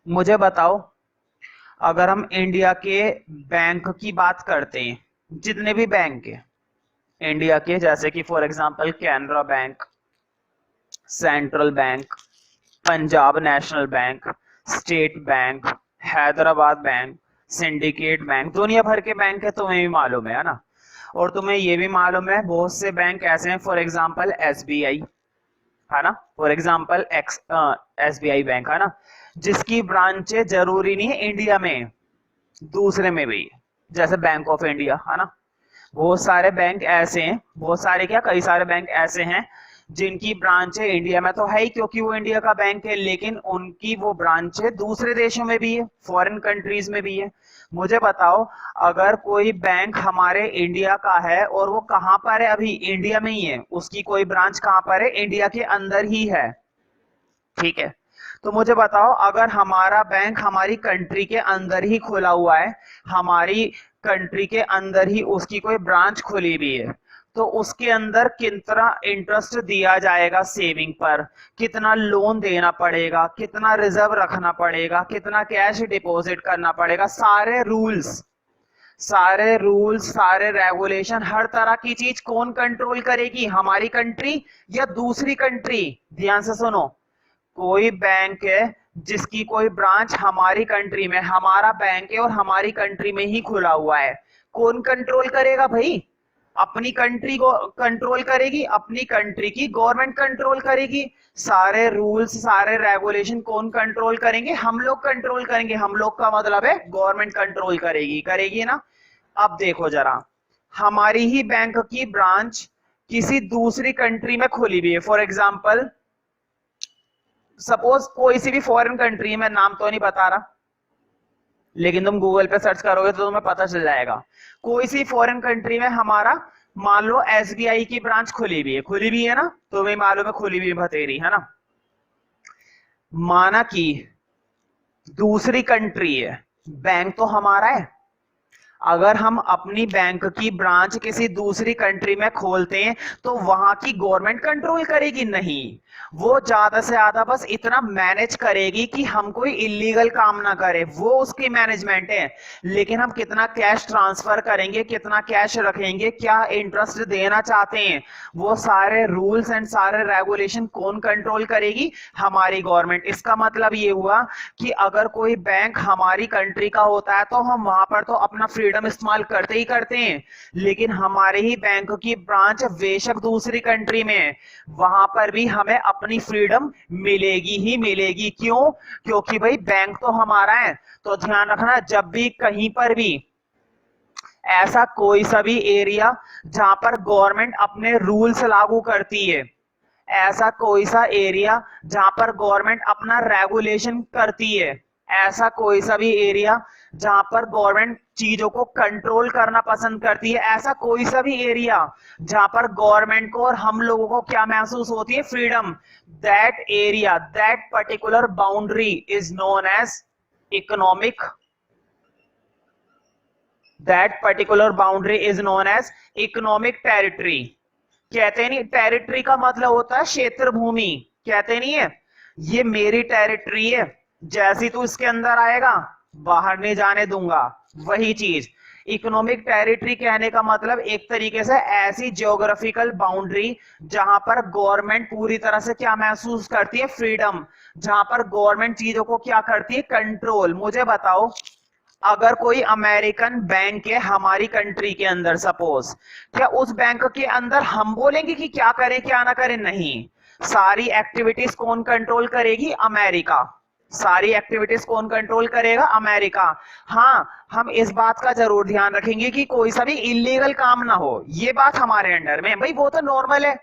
मुझे बताओ, अगर हम इंडिया के बैंक की बात करते हैं, जितने भी बैंक है इंडिया के, जैसे कि for example Canara bank, central bank, Punjab national bank, state bank, Hyderabad bank, syndicate bank, दुनिया भर के बैंक है, तुम्हें भी मालूम है ना। और तुम्हें ये भी मालूम है बहुत से बैंक ऐसे हैं, फॉर एग्जांपल एसबीआई, है ना। For example x SBI bank, है ना, जिसकी ब्रांचें जरूरी नहीं है इंडिया में, दूसरे में भी, जैसे बैंक ऑफ इंडिया, है ना। बहुत सारे बैंक ऐसे हैं, बहुत सारे क्या, कई सारे बैंक ऐसे हैं जिनकी ब्रांचें इंडिया में तो है ही, क्योंकि वो इंडिया का बैंक है, लेकिन उनकी वो ब्रांचें दूसरे देशों में भी है, फॉरेन कंट्रीज में भी है। मुझे बताओ, अगर कोई बैंक हमारे इंडिया का है और वो कहां पर है, अभी इंडिया में ही है, उसकी कोई ब्रांच कहां पर है, इंडिया के अंदर ही है, ठीक है। तो मुझे बताओ, अगर हमारा बैंक हमारी कंट्री के अंदर ही खुला हुआ है, हमारी कंट्री के अंदर ही उसकी कोई ब्रांच खुली हुई है, तो उसके अंदर कितना इंटरेस्ट दिया जाएगा सेविंग पर, कितना लोन देना पड़ेगा, कितना रिजर्व रखना पड़ेगा, कितना कैश डिपॉजिट करना पड़ेगा, सारे रूल्स सारे रेगुलेशन, हर तरह की चीज कौन कंट्रोल करेगी, हमारी कंट्री या दूसरी कंट्री। ध्यान से सुनो, कोई बैंक है जिसकी कोई ब्रांच हमारी कंट्री में, हमारा बैंक है और हमारी कंट्री में ही खुला हुआ है, कौन कंट्रोल करेगा भाई? अपनी कंट्री को कंट्रोल करेगी, अपनी कंट्री की गवर्नमेंट कंट्रोल करेगी। सारे रूल्स सारे रेगुलेशन कौन कंट्रोल करेंगे? हम लोग कंट्रोल करेंगे। हम लोग का मतलब है गवर्नमेंट कंट्रोल करेगी, करेगी ना। अब देखो जरा, हमारी ही बैंक की ब्रांच किसी दूसरी कंट्री में खुली हुई है, फॉर एग्जाम्पल सपोज कोई सी भी फॉरेन कंट्री, मैं नाम तो नहीं बता रहा, लेकिन तुम गूगल पे सर्च करोगे तो तुम्हें पता चल जाएगा। कोई सी फॉरेन कंट्री में हमारा, मान लो एसबीआई की ब्रांच खुली हुई है, खुली हुई है ना, तुम्हें मालूम है खुली हुई बतेरी, है ना। माना कि दूसरी कंट्री है, बैंक तो हमारा है, अगर हम अपनी बैंक की ब्रांच किसी दूसरी कंट्री में खोलते हैं तो वहां की गवर्नमेंट कंट्रोल करेगी? नहीं, वो ज्यादा से ज्यादा बस इतना मैनेज करेगी कि हम कोई इलीगल काम ना करें, वो उसकी मैनेजमेंट है। लेकिन हम कितना कैश ट्रांसफर करेंगे, कितना कैश रखेंगे, क्या इंटरेस्ट देना चाहते हैं, वो सारे रूल्स एंड सारे रेगुलेशन कौन कंट्रोल करेगी? हमारी गवर्नमेंट। इसका मतलब ये हुआ कि अगर कोई बैंक हमारी कंट्री का होता है तो हम वहां पर तो अपना फ्रीडम इस्तेमाल करते ही करते हैं, लेकिन हमारे ही बैंक की ब्रांच बेशक दूसरी कंट्री में, वहां पर भी हमें अपनी फ्रीडम मिलेगी ही मिलेगी। क्यों? क्योंकि भाई बैंक तो हमारा है। तो ध्यान रखना, जब भी कहीं पर भी ऐसा कोई सा भी एरिया जहां पर गवर्नमेंट अपने रूल्स लागू करती है, ऐसा कोई सा एरिया जहां पर गवर्नमेंट अपना रेगुलेशन करती है, ऐसा कोई सा भी एरिया जहां पर गवर्नमेंट चीजों को कंट्रोल करना पसंद करती है, ऐसा कोई सा भी एरिया जहां पर गवर्नमेंट को और हम लोगों को क्या महसूस होती है? Freedom. That area, that particular boundary is known as economic, that particular boundary is known as economic territory. कहते नहीं, टेरिटरी का मतलब होता है क्षेत्र भूमि, कहते नहीं है ये मेरी टेरिटरी है, जैसी तू इसके अंदर आएगा बाहर नहीं जाने दूंगा, वही चीज इकोनॉमिक टेरिटरी कहने का मतलब एक तरीके से ऐसी ज्योग्राफिकल बाउंड्री जहां पर गवर्नमेंट पूरी तरह से क्या महसूस करती है? फ्रीडम। जहां पर गवर्नमेंट चीजों को क्या करती है? कंट्रोल। मुझे बताओ, अगर कोई अमेरिकन बैंक है हमारी कंट्री के अंदर सपोज, क्या उस बैंक के अंदर हम बोलेंगे कि क्या करें क्या ना करें? नहीं, सारी एक्टिविटीज कौन कंट्रोल करेगी? अमेरिका। सारी एक्टिविटीज कौन कंट्रोल करेगा? अमेरिका। हाँ, हम इस बात का जरूर ध्यान रखेंगे कि कोई सा भी इलीगल काम ना हो, ये बात हमारे अंडर में भाई, वो तो नॉर्मल है।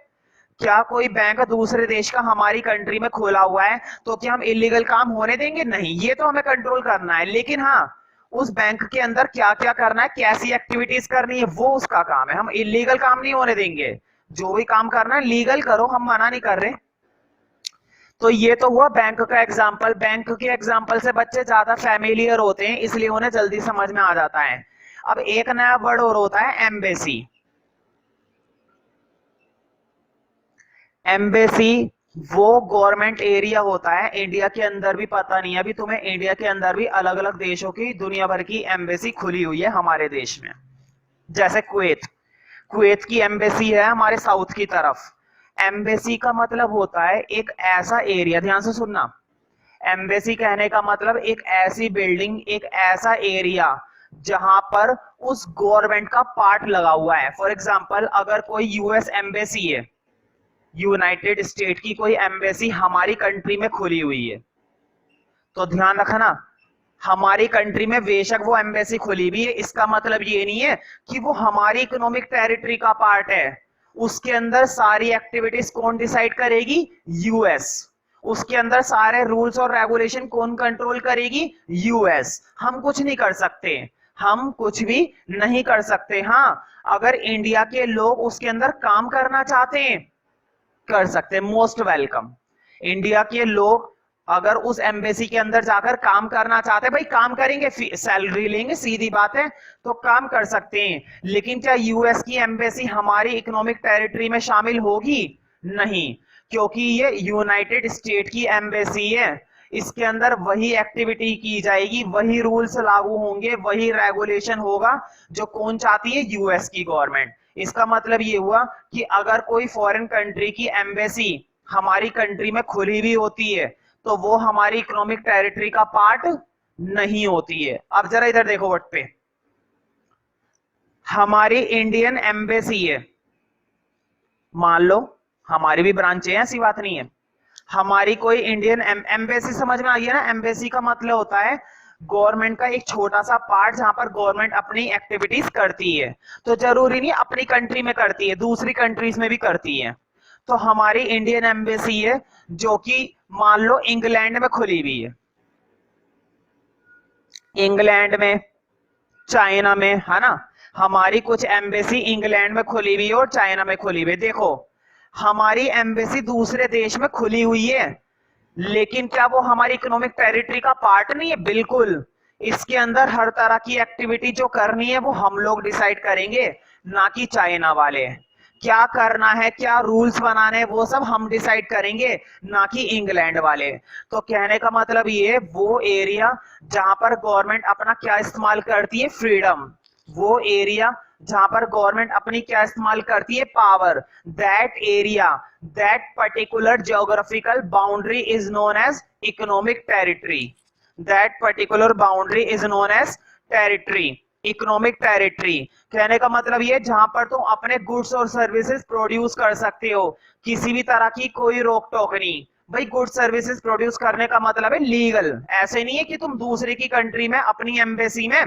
क्या कोई बैंक दूसरे देश का हमारी कंट्री में खोला हुआ है तो क्या हम इलीगल काम होने देंगे? नहीं, ये तो हमें कंट्रोल करना है। लेकिन हाँ, उस बैंक के अंदर क्या क्या करना है, कैसी एक्टिविटीज करनी है, वो उसका काम है, हम इलीगल काम नहीं होने देंगे। जो भी काम करना है लीगल करो, हम मना नहीं कर रहे। तो ये तो हुआ बैंक का एग्जाम्पल। बैंक के एग्जाम्पल से बच्चे ज्यादा फैमिलियर होते हैं, इसलिए उन्हें जल्दी समझ में आ जाता है। अब एक नया वर्ड और होता है एम्बेसी। एम्बेसी वो गवर्नमेंट एरिया होता है। इंडिया के अंदर भी पता नहीं है अभी तुम्हें, इंडिया के अंदर भी अलग अलग देशों की दुनिया भर की एम्बेसी खुली हुई है हमारे देश में। जैसे कुवैत, कुवैत की एम्बेसी है हमारे साउथ की तरफ। एम्बेसी का मतलब होता है एक ऐसा एरिया, ध्यान से सुनना, एम्बेसी कहने का मतलब एक ऐसी बिल्डिंग, एक ऐसा एरिया जहां पर उस गवर्नमेंट का पार्ट लगा हुआ है। फॉर एग्जांपल अगर कोई यूएस एम्बेसी है, यूनाइटेड स्टेट की कोई एम्बेसी हमारी कंट्री में खुली हुई है, तो ध्यान रखना हमारी कंट्री में बेशक वो एम्बेसी खुली हुई है, इसका मतलब ये नहीं है कि वो हमारी इकोनॉमिक टेरिटरी का पार्ट है। उसके अंदर सारी एक्टिविटीज कौन डिसाइड करेगी? यूएस। उसके अंदर सारे रूल्स और रेगुलेशन कौन कंट्रोल करेगी? यूएस। हम कुछ नहीं कर सकते, हम कुछ भी नहीं कर सकते। हाँ, अगर इंडिया के लोग उसके अंदर काम करना चाहते हैं कर सकते, मोस्ट वेलकम। इंडिया के लोग अगर उस एम्बेसी के अंदर जाकर काम करना चाहते हैं, भाई काम करेंगे, सैलरी लेंगे, सीधी बात है, तो काम कर सकते हैं। लेकिन क्या यूएस की एम्बेसी हमारी इकोनॉमिक टेरिटरी में शामिल होगी? नहीं, क्योंकि ये यूनाइटेड स्टेट की एम्बेसी है। इसके अंदर वही एक्टिविटी की जाएगी, वही रूल्स लागू होंगे, वही रेगुलेशन होगा जो कौन चाहती है? यूएस की गवर्नमेंट। इसका मतलब ये हुआ कि अगर कोई फॉरेन कंट्री की एम्बेसी हमारी कंट्री में खुली भी होती है तो वो हमारी इकोनॉमिक टेरिटरी का पार्ट नहीं होती है। अब जरा इधर देखो वर्ड पे, हमारी इंडियन एम्बेसी है, मान लो हमारी भी ब्रांचें हैं, ऐसी बात नहीं है। हमारी कोई इंडियन एम्बेसी, समझ में आई है ना? एम्बेसी का मतलब होता है गवर्नमेंट का एक छोटा सा पार्ट जहां पर गवर्नमेंट अपनी एक्टिविटीज करती है। तो जरूरी नहीं अपनी कंट्री में करती है, दूसरी कंट्रीज में भी करती है। तो हमारी इंडियन एम्बेसी है जो कि मान लो इंग्लैंड में खुली हुई है, इंग्लैंड में, चाइना में, है ना? हमारी कुछ एम्बेसी इंग्लैंड में खुली हुई है और चाइना में खुली हुई है। देखो हमारी एम्बेसी दूसरे देश में खुली हुई है, लेकिन क्या वो हमारी इकोनॉमिक टेरिटरी का पार्ट नहीं है? बिल्कुल। इसके अंदर हर तरह की एक्टिविटी जो करनी है वो हम लोग डिसाइड करेंगे, ना कि चाइना वाले। क्या करना है, क्या रूल्स बनाने हैं, वो सब हम डिसाइड करेंगे, ना कि इंग्लैंड वाले। तो कहने का मतलब ये, वो एरिया जहां पर गवर्नमेंट अपना क्या इस्तेमाल करती है? फ्रीडम। वो एरिया जहां पर गवर्नमेंट अपनी क्या इस्तेमाल करती है? Power. That area, that particular geographical boundary is known as economic territory. That particular boundary is known as territory, economic territory. कहने का मतलब ये जहां पर तुम अपने गुड्स और सर्विसेज प्रोड्यूस कर सकते हो, किसी भी तरह की कोई रोक टोक नहीं। भाई गुड्स सर्विसेज प्रोड्यूस करने का मतलब है लीगल। ऐसे नहीं है कि तुम दूसरे की कंट्री में अपनी एम्बेसी में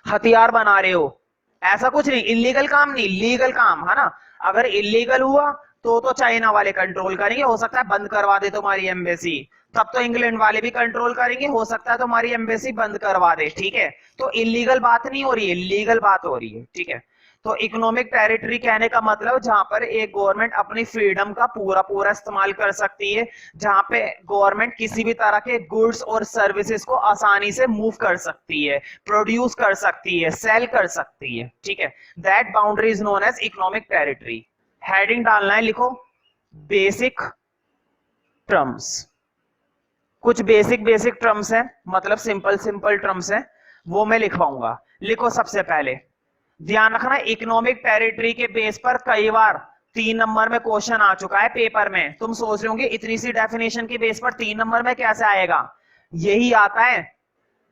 हथियार बना रहे हो, ऐसा कुछ नहीं। इलीगल काम नहीं, लीगल काम, है ना? अगर इलीगल हुआ तो चाइना वाले कंट्रोल करेंगे, हो सकता है बंद करवा दे तुम्हारी एम्बेसी, तब तो इंग्लैंड वाले भी कंट्रोल करेंगे, हो सकता है तुम्हारी एम्बेसी बंद करवा दे। ठीक है, तो इलीगल बात नहीं हो रही है, लीगल बात हो रही है। ठीक है, तो इकोनॉमिक टेरिटरी कहने का मतलब जहां पर एक गवर्नमेंट अपनी फ्रीडम का पूरा पूरा इस्तेमाल कर सकती है, जहां पे गवर्नमेंट किसी भी तरह के गुड्स और सर्विसेज को आसानी से मूव कर सकती है, प्रोड्यूस कर सकती है, सेल कर सकती है। ठीक है, that boundary is known as economic territory. Heading डालना है, लिखो बेसिक टर्म्स। कुछ बेसिक टर्म्स हैं, मतलब सिंपल टर्म्स हैं, वो मैं लिखवाऊंगा। लिखो सबसे पहले, ध्यान रखना इकोनॉमिक टेरिटरी के बेस पर कई बार 3 नंबर में क्वेश्चन आ चुका है पेपर में। तुम सोच रहे होंगे इतनी सी डेफिनेशन के बेस पर 3 नंबर में कैसे आएगा? यही आता है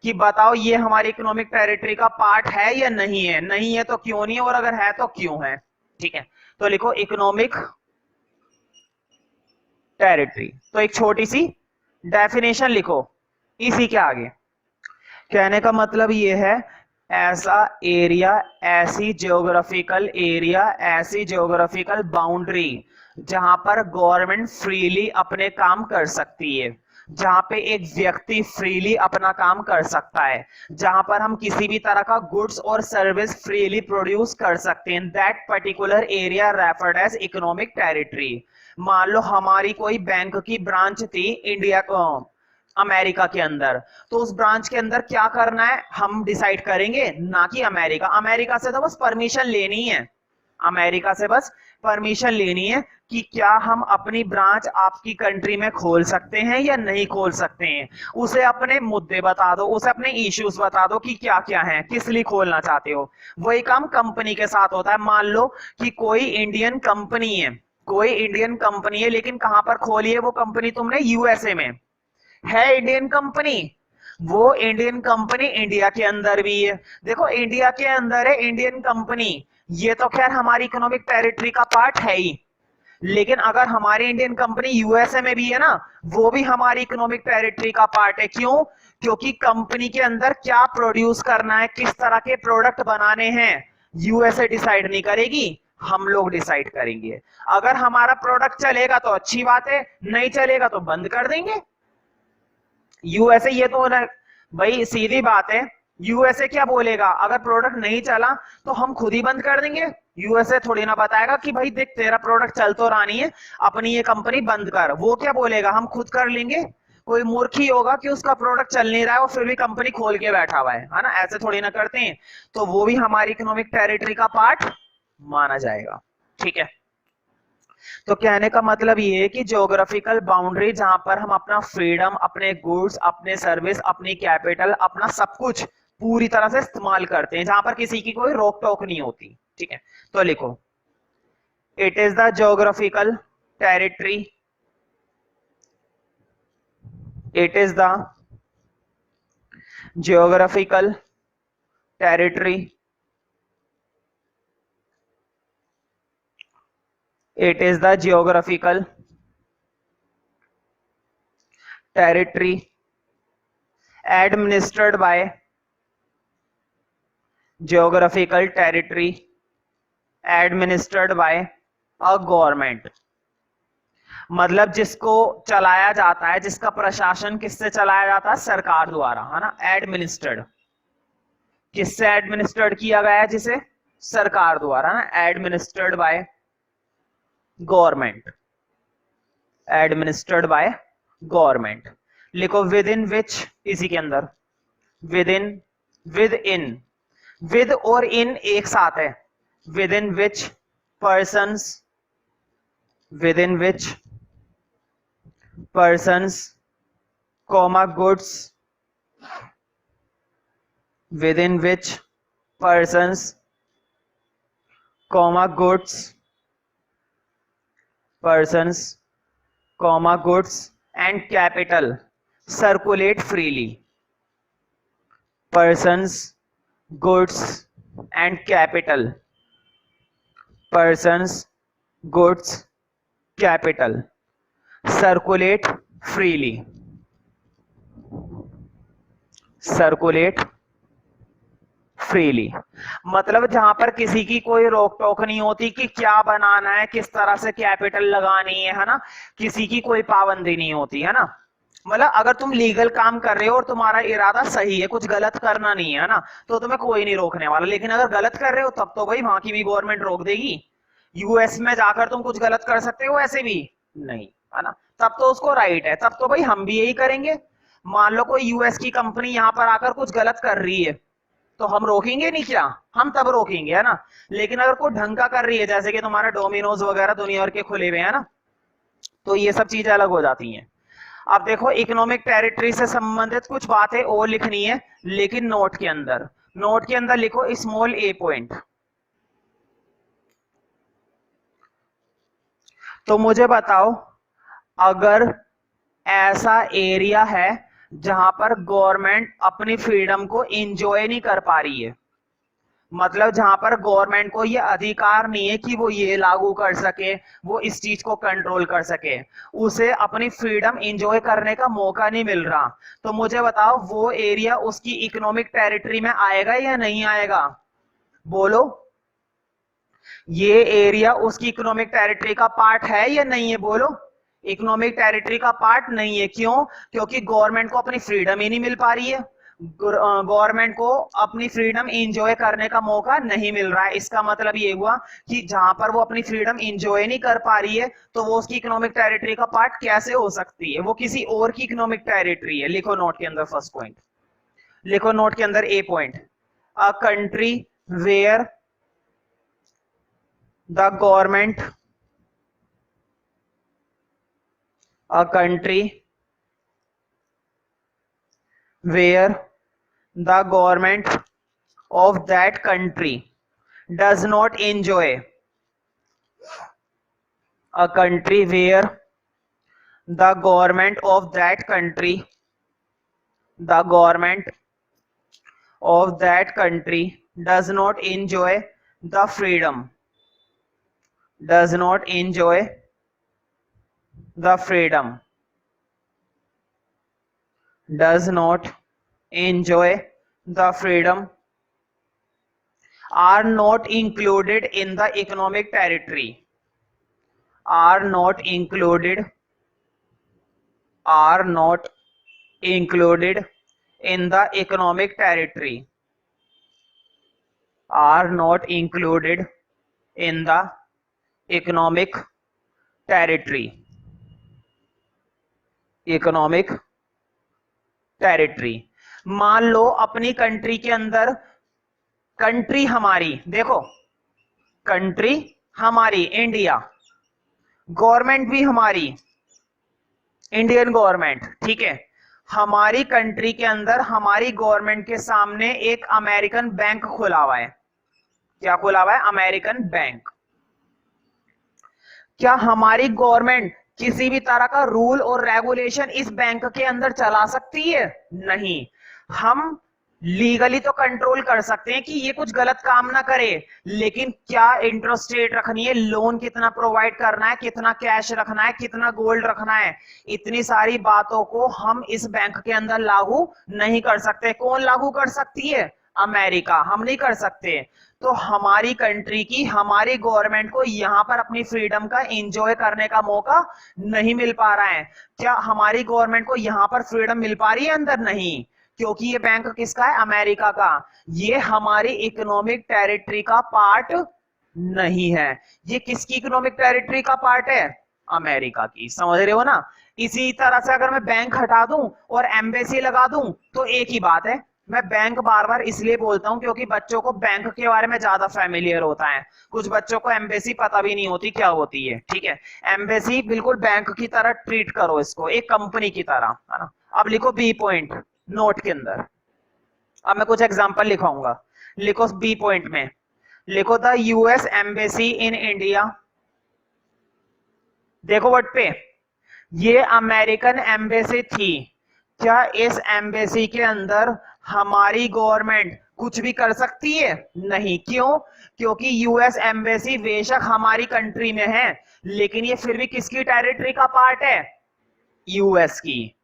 कि बताओ ये हमारी इकोनॉमिक टेरिटरी का पार्ट है या नहीं है, नहीं है तो क्यों नहीं है, और अगर है तो क्यों है। ठीक है, तो लिखो इकोनॉमिक टेरिटरी, तो एक छोटी सी डेफिनेशन लिखो इसी के आगे। कहने का मतलब ये है ऐसा एरिया, ऐसी जियोग्राफिकल एरिया, ऐसी जियोग्राफिकल बाउंड्री जहां पर गवर्नमेंट फ्रीली अपने काम कर सकती है, जहां पे एक व्यक्ति फ्रीली अपना काम कर सकता है, जहां पर हम किसी भी तरह का गुड्स और सर्विस फ्रीली प्रोड्यूस कर सकते हैं। That particular area referred as economic territory. मान लो हमारी कोई बैंक की ब्रांच थी इंडिया को, अमेरिका के अंदर, तो उस ब्रांच के अंदर क्या करना है हम डिसाइड करेंगे, ना कि अमेरिका। अमेरिका से तो बस परमिशन लेनी है, अमेरिका से बस परमिशन लेनी है कि क्या हम अपनी ब्रांच आपकी कंट्री में खोल सकते हैं या नहीं खोल सकते हैं। उसे अपने मुद्दे बता दो, उसे अपने इश्यूज बता दो कि क्या क्या हैं, किस लिए खोलना चाहते हो। वही काम कंपनी के साथ होता है। मान लो कि कोई इंडियन कंपनी है, कोई इंडियन कंपनी है, लेकिन कहां पर खोली है वो कंपनी तुमने, यूएसए में है इंडियन कंपनी। वो इंडियन कंपनी इंडिया के अंदर भी है। देखो इंडिया के अंदर है इंडियन कंपनी, ये तो खैर हमारी इकोनॉमिक टेरिटरी का पार्ट है ही, लेकिन अगर हमारी इंडियन कंपनी यूएसए में भी है ना, वो भी हमारी इकोनॉमिक टेरिटरी का पार्ट है। क्यों? क्योंकि कंपनी के अंदर क्या प्रोड्यूस करना है, किस तरह के प्रोडक्ट बनाने हैं, यूएसए डिसाइड नहीं करेगी, हम लोग डिसाइड करेंगे। अगर हमारा प्रोडक्ट चलेगा तो अच्छी बात है, नहीं चलेगा तो बंद कर देंगे। यूएसए ये तो ना भाई सीधी बात है, यूएसए क्या बोलेगा, अगर प्रोडक्ट नहीं चला तो हम खुद ही बंद कर देंगे। यूएसए थोड़ी ना बताएगा कि भाई देख तेरा प्रोडक्ट चल तो रहा नहीं है, अपनी ये कंपनी बंद कर। वो क्या बोलेगा, हम खुद कर लेंगे। कोई मूर्ख ही होगा कि उसका प्रोडक्ट चल नहीं रहा है, वो फिर भी कंपनी खोल के बैठा हुआ है ना, ऐसे थोड़ी ना करते हैं। तो वो भी हमारी इकोनॉमिक टेरिटरी का पार्ट माना जाएगा। ठीक है, तो कहने का मतलब ये है कि ज्योग्राफिकल बाउंड्री जहां पर हम अपना फ्रीडम, अपने गुड्स, अपने सर्विस, अपनी कैपिटल, अपना सब कुछ पूरी तरह से इस्तेमाल करते हैं, जहां पर किसी की कोई रोक टोक नहीं होती। ठीक है, तो लिखो it is the geographical territory, it is the geographical territory, it is the geographical territory administered by geographical territory administered by a government। मतलब जिसको चलाया जाता है, जिसका प्रशासन किससे चलाया जाता है, सरकार द्वारा, है ना। एडमिनिस्टर्ड, किससे एडमिनिस्टर्ड किया गया है, जिसे सरकार द्वारा, ना, administered by government, administered by government. लिखो विद इन विच, इसी के अंदर, with in, with in, with और इन एक साथ है, with in which persons, with in which persons comma goods, with in which persons comma goods, persons comma goods and capital circulate freely, persons goods and capital, persons goods capital circulate freely, circulate freely. मतलब जहां पर किसी की कोई रोक टोक नहीं होती कि क्या बनाना है, किस तरह से कैपिटल लगानी है ना, किसी की कोई पाबंदी नहीं होती, है ना। मतलब अगर तुम लीगल काम कर रहे हो और तुम्हारा इरादा सही है, कुछ गलत करना नहीं है ना, तो तुम्हें कोई नहीं रोकने वाला। लेकिन अगर गलत कर रहे हो तब तो भाई वहां की भी गवर्नमेंट रोक देगी। यूएस में जाकर तुम कुछ गलत कर सकते हो, ऐसे भी नहीं, है ना, तब तो उसको राइट है, तब तो भाई हम भी यही करेंगे। मान लो कोई यूएस की कंपनी यहां पर आकर कुछ गलत कर रही है, तो हम रोकेंगे नहीं क्या, हम तब रोकेंगे, है ना। लेकिन अगर कोई ढंग का कर रही है, जैसे कि तुम्हारा डोमिनोज वगैरह दुनिया भर के खुले हुए हैं ना, तो ये सब चीजें अलग हो जाती हैं। अब देखो इकोनॉमिक टेरिटरी से संबंधित कुछ बातें और लिखनी है, लेकिन नोट के अंदर, नोट के अंदर लिखो स्मॉल ए पॉइंट। तो मुझे बताओ, अगर ऐसा एरिया है जहां पर गवर्नमेंट अपनी फ्रीडम को एंजॉय नहीं कर पा रही है, मतलब जहां पर गवर्नमेंट को ये अधिकार नहीं है कि वो ये लागू कर सके, वो इस चीज को कंट्रोल कर सके, उसे अपनी फ्रीडम एंजॉय करने का मौका नहीं मिल रहा, तो मुझे बताओ वो एरिया उसकी इकोनॉमिक टेरिटरी में आएगा या नहीं आएगा, बोलो। ये एरिया उसकी इकोनॉमिक टेरिटरी का पार्ट है या नहीं है, बोलो। इकोनॉमिक टेरिटरी का पार्ट नहीं है। क्यों? क्योंकि गवर्नमेंट को अपनी फ्रीडम ही नहीं मिल पा रही है, गवर्नमेंट को अपनी फ्रीडम एंजॉय करने का मौका नहीं मिल रहा है। इसका मतलब ये हुआ कि जहां पर वो अपनी फ्रीडम एंजॉय नहीं कर पा रही है, तो वो उसकी इकोनॉमिक टेरिटरी का पार्ट कैसे हो सकती है, वो किसी और की इकोनॉमिक टेरिटरी है। लिखो नोट के अंदर फर्स्ट पॉइंट, लिखो नोट के अंदर a point, a country where the government, a country where the government of that country does not enjoy, a country where the government of that country, the government of that country does not enjoy the freedom, does not enjoy the freedom, does not enjoy the freedom, are not included in the economic territory, are not included, are not included in the economic territory, are not included in the economic territory, economic territory। मान लो अपनी country के अंदर, country हमारी, देखो country हमारी India, government भी हमारी Indian government, ठीक है। हमारी कंट्री के अंदर हमारी गवर्नमेंट के सामने एक अमेरिकन बैंक खुला हुआ है। क्या खुला हुआ है? American bank. क्या हमारी गवर्नमेंट किसी भी तरह का रूल और रेगुलेशन इस बैंक के अंदर चला सकती है? नहीं। हम लीगली तो कंट्रोल कर सकते हैं कि ये कुछ गलत काम ना करे, लेकिन क्या इंटरेस्ट रेट रखनी है, लोन कितना प्रोवाइड करना है, कितना कैश रखना है, कितना गोल्ड रखना है, इतनी सारी बातों को हम इस बैंक के अंदर लागू नहीं कर सकते। कौन लागू कर सकती है? अमेरिका। हम नहीं कर सकते। तो हमारी कंट्री की, हमारी गवर्नमेंट को यहां पर अपनी फ्रीडम का एंजॉय करने का मौका नहीं मिल पा रहा है। क्या हमारी गवर्नमेंट को यहां पर फ्रीडम मिल पा रही है अंदर? नहीं, क्योंकि ये बैंक किसका है? अमेरिका का। ये हमारी इकोनॉमिक टेरिटरी का पार्ट नहीं है। ये किसकी इकोनॉमिक टेरिटरी का पार्ट है? अमेरिका की। समझ रहे हो ना? इसी तरह से अगर मैं बैंक हटा दूं और एम्बेसी लगा दूं तो एक ही बात है। मैं बैंक बार बार इसलिए बोलता हूं क्योंकि बच्चों को बैंक के बारे में ज्यादा फेमिलियर होता है। कुछ बच्चों को एम्बेसी पता भी नहीं होती क्या होती है, ठीक है। एम्बेसी बिल्कुल बैंक की तरह ट्रीट करो इसको, एक कंपनी की तरह, है ना। अब लिखो बी पॉइंट नोट के अंदर। अब मैं कुछ एग्जांपल लिखाऊंगा। लिखो बी पॉइंट में, लिखो the US embassy in India. देखो वर्ड पे, ये अमेरिकन एम्बेसी थी। क्या इस एम्बेसी के अंदर हमारी गवर्नमेंट कुछ भी कर सकती है? नहीं। क्यों? क्योंकि यूएस एम्बेसी बेशक हमारी कंट्री में है, लेकिन ये फिर भी किसकी टेरिटरी का पार्ट है? यूएस की।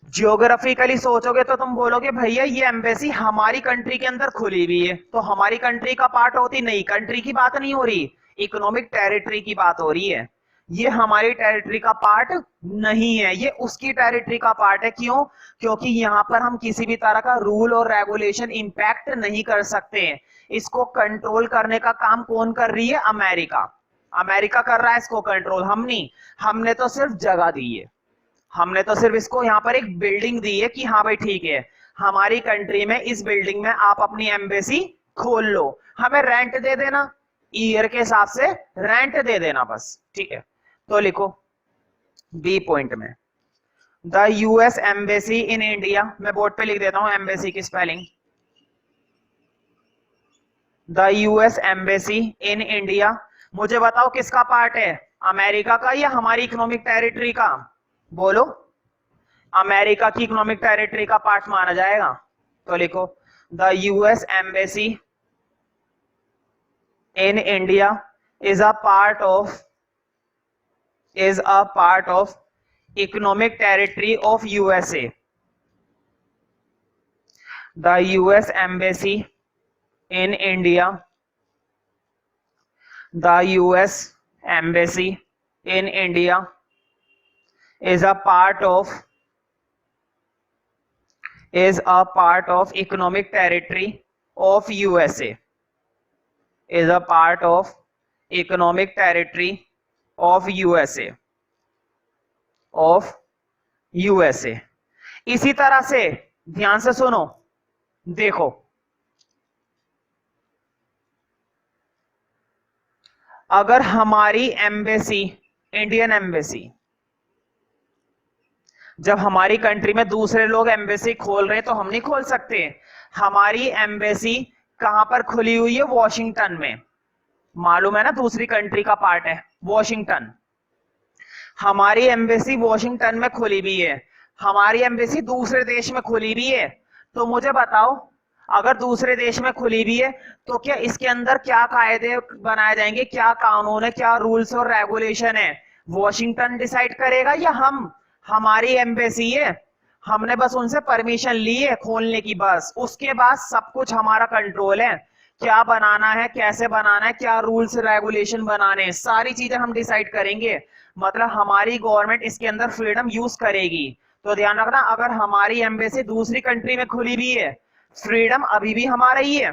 जियोग्राफिकली सोचोगे तो तुम बोलोगे भैया ये एम्बेसी हमारी कंट्री के अंदर खुली हुई है, तो हमारी कंट्री का पार्ट होती। नहीं, कंट्री की बात नहीं हो रही, इकोनॉमिक टेरिटरी की बात हो रही है। ये हमारी टेरिटरी का पार्ट नहीं है, ये उसकी टेरिटरी का पार्ट है। क्यों? क्योंकि यहां पर हम किसी भी तरह का रूल और रेगुलेशन इंपैक्ट नहीं कर सकते। इसको कंट्रोल करने का काम कौन कर रही है? अमेरिका। अमेरिका कर रहा है इसको कंट्रोल, हम नहीं। हमने तो सिर्फ जगह दी है, हमने तो सिर्फ इसको यहां पर एक बिल्डिंग दी है कि हाँ भाई ठीक है, हमारी कंट्री में इस बिल्डिंग में आप अपनी एम्बेसी खोल लो, हमें रेंट दे देना, ईयर के हिसाब से रेंट दे देना बस, ठीक है। तो लिखो बी पॉइंट में, the US embassy in India. मैं बोर्ड पे लिख देता हूं एम्बेसी की spelling. The US embassy in India, मुझे बताओ किसका पार्ट है? अमेरिका का या हमारी इकोनॉमिक टेरिटरी का? बोलो। अमेरिका की इकोनॉमिक टेरिटरी का पार्ट माना जाएगा। तो लिखो the US embassy in India is a part of economic territory of USA. The US embassy in India, the US embassy in India is a part of economic territory of USA, is a part of economic territory of USA, of USA। इसी तरह से ध्यान से सुनो, देखो अगर हमारी embassy, Indian embassy, जब हमारी कंट्री में दूसरे लोग एम्बेसी खोल रहे हैं तो हम नहीं खोल सकते। हमारी एम्बेसी कहां पर खुली हुई है? वॉशिंगटन में। मालूम है ना, दूसरी कंट्री का पार्ट है वॉशिंगटन। हमारी एम्बेसी वॉशिंगटन में खुली हुई है, हमारी एम्बेसी दूसरे देश में खुली हुई है। तो मुझे बताओ, अगर दूसरे देश में खुली हुई है तो क्या इसके अंदर क्या कायदे बनाए जाएंगे, क्या कानून है, क्या रूल्स और रेगुलेशन है? वॉशिंगटन डिसाइड करेगा या हम? हमारी एम्बेसी है, हमने बस उनसे परमिशन ली है खोलने की, बस उसके बाद सब कुछ हमारा कंट्रोल है। क्या बनाना है, कैसे बनाना है, क्या रूल्स रेगुलेशन बनाने हैं, सारी चीजें हम डिसाइड करेंगे। मतलब हमारी गवर्नमेंट इसके अंदर फ्रीडम यूज करेगी। तो ध्यान रखना, अगर हमारी एम्बेसी दूसरी कंट्री में खुली भी है, फ्रीडम अभी भी हमारा ही है,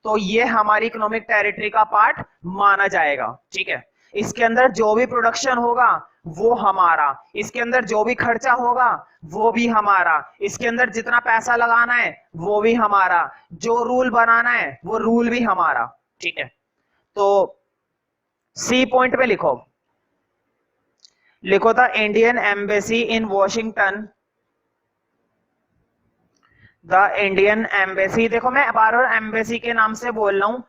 तो ये हमारी इकोनॉमिक टेरिटरी का पार्ट माना जाएगा। ठीक है, इसके अंदर जो भी प्रोडक्शन होगा वो हमारा, इसके अंदर जो भी खर्चा होगा वो भी हमारा, इसके अंदर जितना पैसा लगाना है वो भी हमारा, जो रूल बनाना है वो रूल भी हमारा। ठीक है, तो सी पॉइंट में लिखो, लिखो the Indian embassy in Washington, the Indian embassy. देखो मैं बार बार एम्बेसी के नाम से बोल रहा हूं,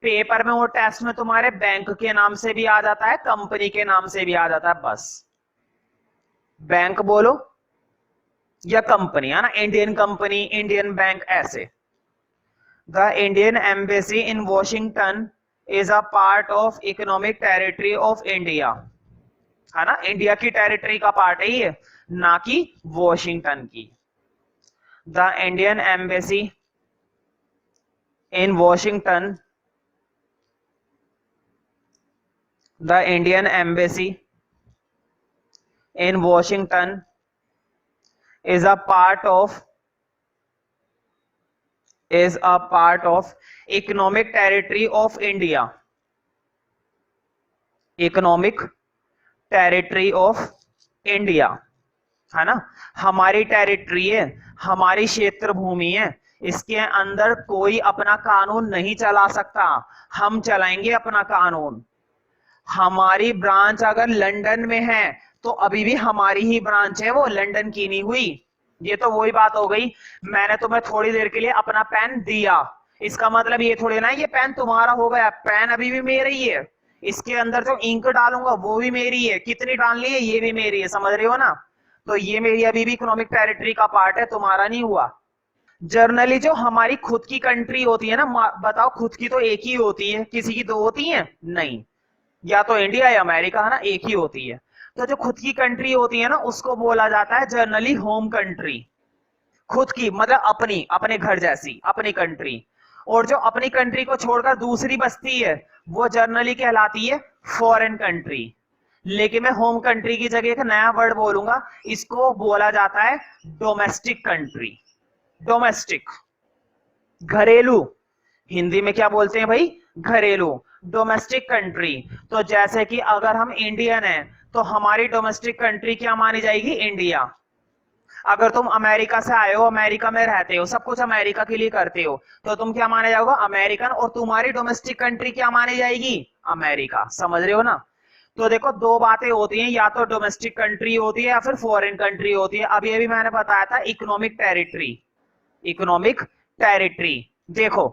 पेपर में और टेस्ट में तुम्हारे बैंक के नाम से भी आ जाता है, कंपनी के नाम से भी आ जाता है, बस बैंक बोलो या कंपनी, है ना, इंडियन कंपनी, इंडियन बैंक, ऐसे। The Indian embassy in Washington is a part of economic territory of India, है ना, इंडिया की टेरिटरी का पार्ट है ये, ना कि वॉशिंगटन की। The Indian embassy in Washington, the Indian embassy in Washington is a part of economic territory of India, economic territory of India, है ना, हमारी टेरिटरी है, हमारी क्षेत्र भूमि है, इसके अंदर कोई अपना कानून नहीं चला सकता, हम चलाएंगे अपना कानून। हमारी ब्रांच अगर लंदन में है तो अभी भी हमारी ही ब्रांच है, वो लंदन की नहीं हुई। ये तो वही बात हो गई, मैंने तुम्हें थोड़ी देर के लिए अपना पेन दिया, इसका मतलब ये थोड़ी ना ये पेन तुम्हारा हो गया, पेन अभी भी मेरा ही है, इसके अंदर जो इंक डालूंगा वो भी मेरी है, कितनी डालनी है ये भी मेरी है, समझ रहे हो ना। तो ये मेरी अभी भी इकोनॉमिक टेरिटरी का पार्ट है, तुम्हारा नहीं हुआ। जर्नली जो हमारी खुद की कंट्री होती है ना, बताओ, खुद की तो एक ही होती है, किसी की दो होती है? नहीं, या तो इंडिया या अमेरिका, है ना, एक ही होती है। तो जो खुद की कंट्री होती है ना उसको बोला जाता है जनरली होम कंट्री। खुद की मतलब अपनी, अपने घर जैसी अपनी कंट्री। और जो अपनी कंट्री को छोड़कर दूसरी बसती है वो जनरली कहलाती है फॉरेन कंट्री। लेकिन मैं होम कंट्री की जगह एक नया वर्ड बोलूंगा, इसको बोला जाता है डोमेस्टिक कंट्री। डोमेस्टिक, घरेलू, हिंदी में क्या बोलते हैं भाई? घरेलू, डोमेस्टिक कंट्री। तो जैसे कि अगर हम इंडियन हैं तो हमारी डोमेस्टिक कंट्री क्या मानी जाएगी? इंडिया। अगर तुम अमेरिका से आए हो, अमेरिका में रहते हो, सब कुछ अमेरिका के लिए करते हो, तो तुम क्या माने जाओगे? अमेरिकन। और तुम्हारी डोमेस्टिक कंट्री क्या मानी जाएगी? अमेरिका। समझ रहे हो ना। तो देखो दो बातें होती हैं, या तो डोमेस्टिक कंट्री होती है या फिर फॉरेन कंट्री होती है। अभी अभी मैंने बताया था इकोनॉमिक टेरिटरी, इकोनॉमिक टेरिटरी। देखो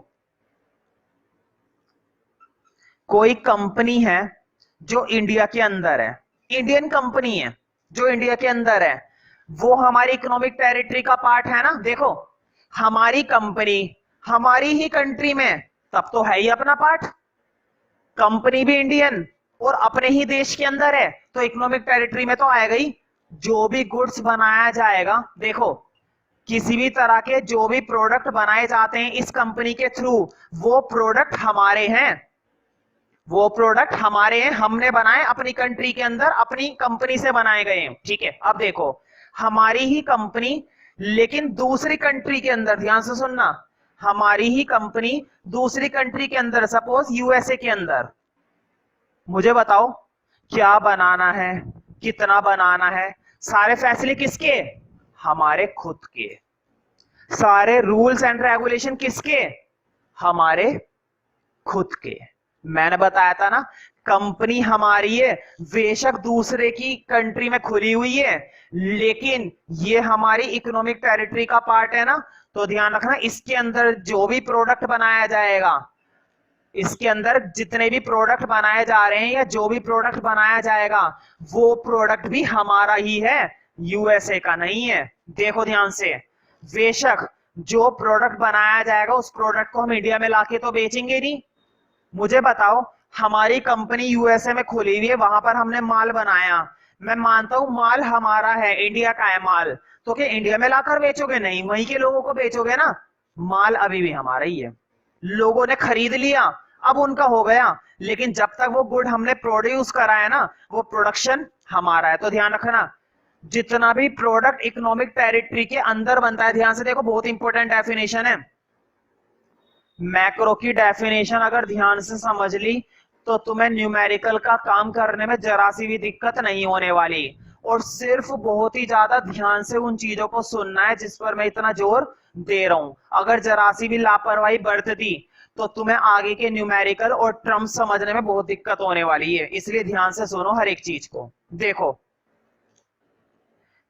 कोई कंपनी है जो इंडिया के अंदर है, इंडियन कंपनी है जो इंडिया के अंदर है, वो हमारी इकोनॉमिक टेरिटरी का पार्ट है ना। देखो हमारी कंपनी हमारी ही कंट्री में, तब तो है ही अपना पार्ट। कंपनी भी इंडियन और अपने ही देश के अंदर है तो इकोनॉमिक टेरिटरी में तो आएगा ही। जो भी गुड्स बनाया जाएगा, देखो किसी भी तरह के जो भी प्रोडक्ट बनाए जाते हैं इस कंपनी के थ्रू, वो प्रोडक्ट हमारे हैं, वो प्रोडक्ट हमारे हैं, हमने बनाए अपनी कंट्री के अंदर, अपनी कंपनी से बनाए गए हैं। ठीक है, अब देखो हमारी ही कंपनी लेकिन दूसरी कंट्री के अंदर, ध्यान से सुनना, हमारी ही कंपनी दूसरी कंट्री के अंदर, सपोज यूएसए के अंदर, मुझे बताओ क्या बनाना है, कितना बनाना है, सारे फैसले किसके? हमारे खुद के। सारे रूल्स एंड रेगुलेशन किसके? हमारे खुद के। मैंने बताया था ना, कंपनी हमारी है, बेशक दूसरे की कंट्री में खुली हुई है, लेकिन ये हमारी इकोनॉमिक टेरिटरी का पार्ट है ना। तो ध्यान रखना, इसके अंदर जो भी प्रोडक्ट बनाया जाएगा, इसके अंदर जितने भी प्रोडक्ट बनाए जा रहे हैं या जो भी प्रोडक्ट बनाया जाएगा, वो प्रोडक्ट भी हमारा ही है, यूएसए का नहीं है। देखो ध्यान से, बेशक जो प्रोडक्ट बनाया जाएगा उस प्रोडक्ट को हम इंडिया में लाके तो बेचेंगे नहीं। मुझे बताओ, हमारी कंपनी यूएसए में खुली हुई है, वहां पर हमने माल बनाया, मैं मानता हूं माल हमारा है, इंडिया का है माल, तो क्या इंडिया में लाकर बेचोगे? नहीं, वहीं के लोगों को बेचोगे ना। माल अभी भी हमारा ही है, लोगों ने खरीद लिया, अब उनका हो गया, लेकिन जब तक वो गुड हमने प्रोड्यूस करा है ना, वो प्रोडक्शन हमारा है। तो ध्यान रखना, जितना भी प्रोडक्ट इकोनॉमिक टेरिटरी के अंदर बनता है, ध्यान से देखो, बहुत इंपॉर्टेंट डेफिनेशन है। मैक्रो की डेफिनेशन अगर ध्यान से समझ ली तो तुम्हें न्यूमेरिकल का काम करने में जरा सी भी दिक्कत नहीं होने वाली, और सिर्फ बहुत ही ज्यादा ध्यान से उन चीजों को सुनना है जिस पर मैं इतना जोर दे रहा हूं। अगर जरा सी भी लापरवाही बरतती तो तुम्हें आगे के न्यूमेरिकल और टर्म्स समझने में बहुत दिक्कत होने वाली है, इसलिए ध्यान से सुनो हर एक चीज को। देखो,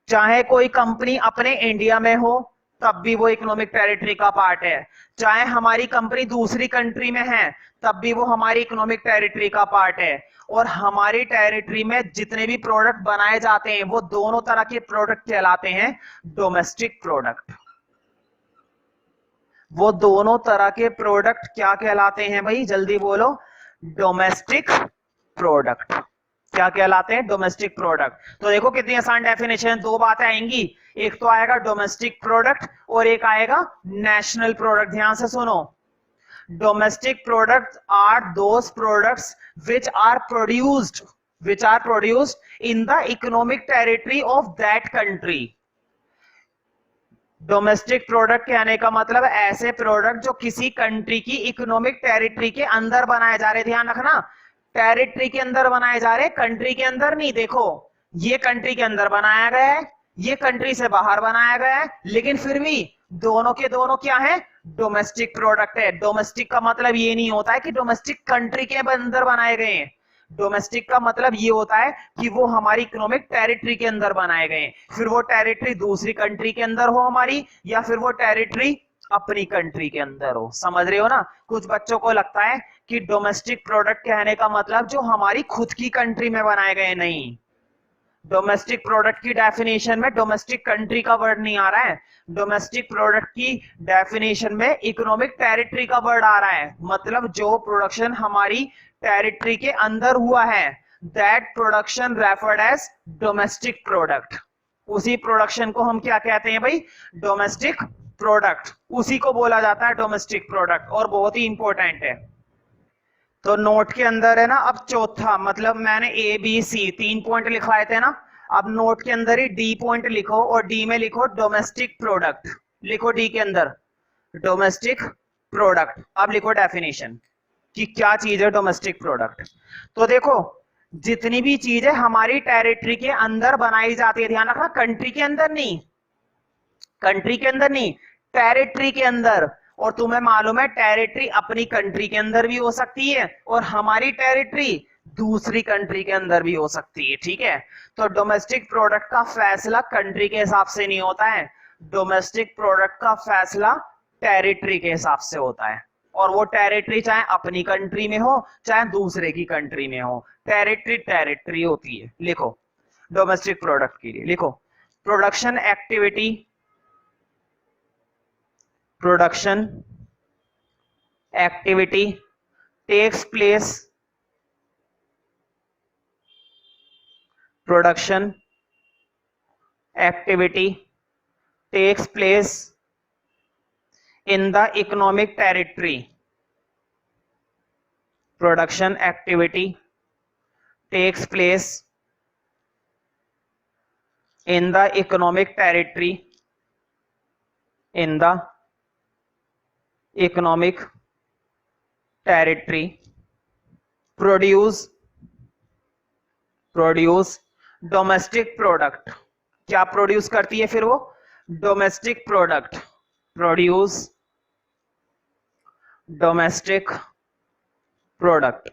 चाहे कोई कंपनी अपने इंडिया में हो तब भी वो इकोनॉमिक टेरिटरी का पार्ट है, चाहे हमारी कंपनी दूसरी कंट्री में है तब भी वो हमारी इकोनॉमिक टेरिटरी का पार्ट है। और हमारी टेरिटरी में जितने भी प्रोडक्ट बनाए जाते हैं वो दोनों तरह के प्रोडक्ट कहलाते हैं डोमेस्टिक प्रोडक्ट। वो दोनों तरह के प्रोडक्ट क्या कहलाते हैं भाई, जल्दी बोलो? Domestic product. क्या कहलाते हैं? Domestic product. तो देखो कितनी आसान डेफिनेशन, दो बातें आएंगी, एक तो आएगा डोमेस्टिक प्रोडक्ट और एक आएगा नेशनल प्रोडक्ट। ध्यान से सुनो, domestic product are those products which are produced in the economic territory of that country। Domestic product कहने का मतलब ऐसे प्रोडक्ट जो किसी कंट्री की इकोनॉमिक टेरिटरी के अंदर बनाए जा रहे। ध्यान रखना, टेरिटरी के अंदर बनाए जा रहे, कंट्री के अंदर नहीं। देखो, ये कंट्री के अंदर बनाया गया है, ये कंट्री से बाहर बनाया गया है, लेकिन फिर भी दोनों के दोनों क्या है? डोमेस्टिक प्रोडक्ट है। डोमेस्टिक का मतलब ये नहीं होता है कि डोमेस्टिक कंट्री के अंदर बनाए गए हैं। डोमेस्टिक का मतलब ये होता है कि वो हमारी इकोनॉमिक टेरिटरी के अंदर बनाए गए, फिर वो टेरिटरी दूसरी कंट्री के अंदर हो हमारी, या फिर वो टेरिटरी अपनी कंट्री के अंदर हो। समझ रहे हो ना? कुछ बच्चों को लगता है कि डोमेस्टिक प्रोडक्ट कहने का मतलब जो हमारी खुद की कंट्री में बनाए गए, नहीं। डोमेस्टिक प्रोडक्ट की डेफिनेशन में डोमेस्टिक कंट्री का वर्ड नहीं आ रहा है, डोमेस्टिक प्रोडक्ट की डेफिनेशन में इकोनॉमिक टेरिटरी का वर्ड आ रहा है। मतलब जो प्रोडक्शन हमारी टेरिटरी के अंदर हुआ है, that production referred as domestic product. उसी प्रोडक्शन को हम क्या कहते हैं भाई? Domestic product. उसी को बोला जाता है डोमेस्टिक प्रोडक्ट, और बहुत ही इंपॉर्टेंट है। तो नोट के अंदर है ना, अब चौथा, मतलब मैंने ए बी सी 3 पॉइंट लिखवाए थे ना, अब नोट के अंदर ही डी पॉइंट लिखो, और डी में लिखो डोमेस्टिक प्रोडक्ट। लिखो डी के अंदर डोमेस्टिक प्रोडक्ट। अब लिखो डेफिनेशन कि क्या चीज है डोमेस्टिक प्रोडक्ट। तो देखो, जितनी भी चीजें हमारी टेरिटरी के अंदर बनाई जाती है, ध्यान रखना, कंट्री के अंदर नहीं, कंट्री के अंदर नहीं, टेरिटरी के अंदर। और तुम्हें मालूम है टेरिटरी अपनी कंट्री के अंदर भी हो सकती है और हमारी टेरिटरी दूसरी कंट्री के अंदर भी हो सकती है, ठीक है? तो डोमेस्टिक प्रोडक्ट का फैसला कंट्री के हिसाब से नहीं होता है, डोमेस्टिक प्रोडक्ट का फैसला टेरिटरी के हिसाब से होता है। और वो टेरिटरी चाहे अपनी कंट्री में हो चाहे दूसरे की कंट्री में हो, टेरिटरी टेरिटरी होती है। लिखो डोमेस्टिक प्रोडक्ट के लिए, लिखो production activity, production activity takes place, production activity takes place in the economic territory, production activity takes place in the economic territory, in the economic territory, produce domestic product. क्या produce करती है फिर वो? Domestic product. Produce domestic product.